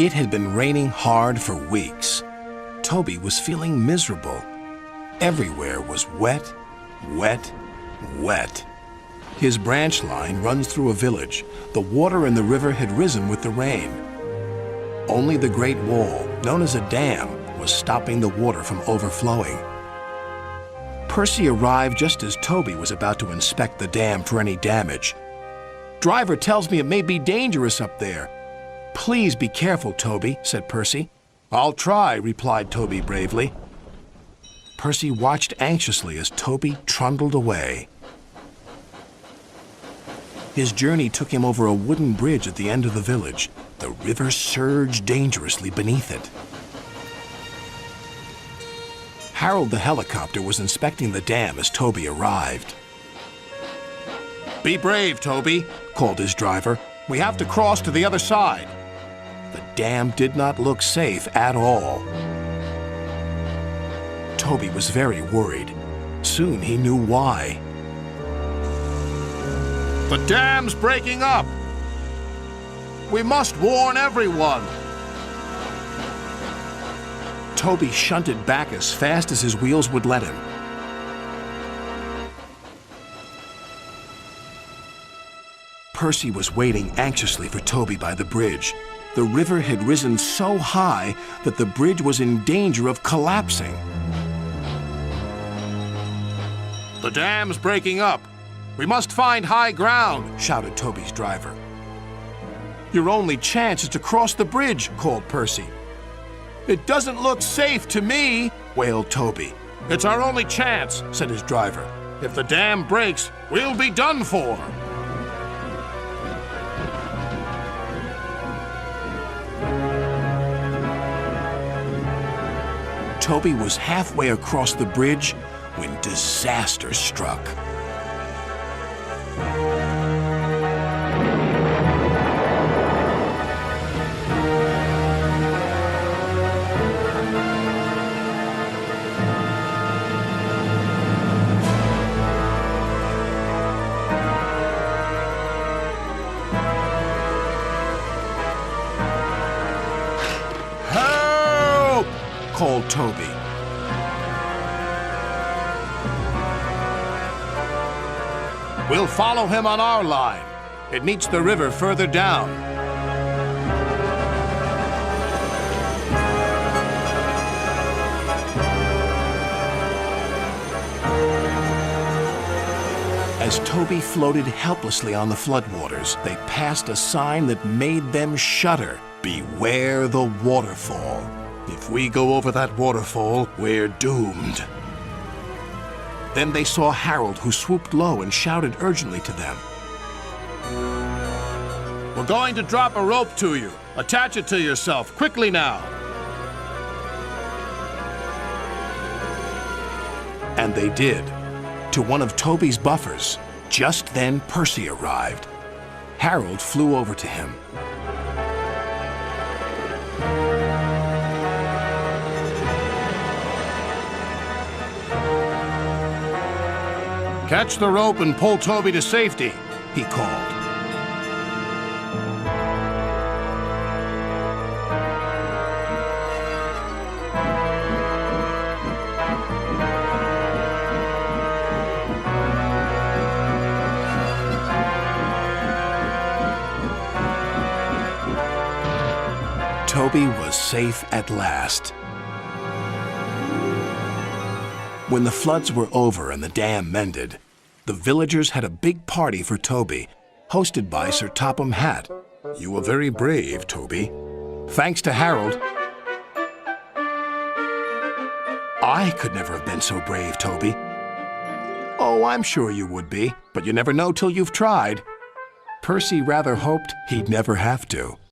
It had been raining hard for weeks. Toby was feeling miserable. Everywhere was wet, wet, wet. His branch line runs through a village. The water in the river had risen with the rain. Only the Great Wall, known as a dam, was stopping the water from overflowing. Percy arrived just as Toby was about to inspect the dam for any damage. "Driver tells me it may be dangerous up there." "Please be careful, Toby," said Percy. "I'll try," replied Toby bravely. Percy watched anxiously as Toby trundled away. His journey took him over a wooden bridge at the end of the village. The river surged dangerously beneath it. Harold the helicopter was inspecting the dam as Toby arrived. "Be brave, Toby," called his driver. "We have to cross to the other side." The dam did not look safe at all. Toby was very worried. Soon he knew why. "The dam's breaking up! We must warn everyone!" Toby shunted back as fast as his wheels would let him. Percy was waiting anxiously for Toby by the bridge. The river had risen so high that the bridge was in danger of collapsing. "The dam's breaking up! We must find high ground!" shouted Toby's driver. "Your only chance is to cross the bridge," called Percy. "It doesn't look safe to me," wailed Toby. "It's our only chance," said his driver. "If the dam breaks, we'll be done for." Toby was halfway across the bridge when disaster struck. "Help!" called Toby. "We'll follow him on our line. It meets the river further down." As Toby floated helplessly on the floodwaters, they passed a sign that made them shudder. "Beware the waterfall. If we go over that waterfall, we're doomed." Then they saw Harold, who swooped low and shouted urgently to them. "We're going to drop a rope to you. Attach it to yourself, quickly now." And they did, to one of Toby's buffers. Just then Percy arrived. Harold flew over to him. "Catch the rope and pull Toby to safety," he called. Toby was safe at last. When the floods were over and the dam mended, the villagers had a big party for Toby, hosted by Sir Topham Hatt. "You were very brave, Toby." "Thanks to Harold." "I could never have been so brave, Toby." "Oh, I'm sure you would be, but you never know till you've tried." Percy rather hoped he'd never have to.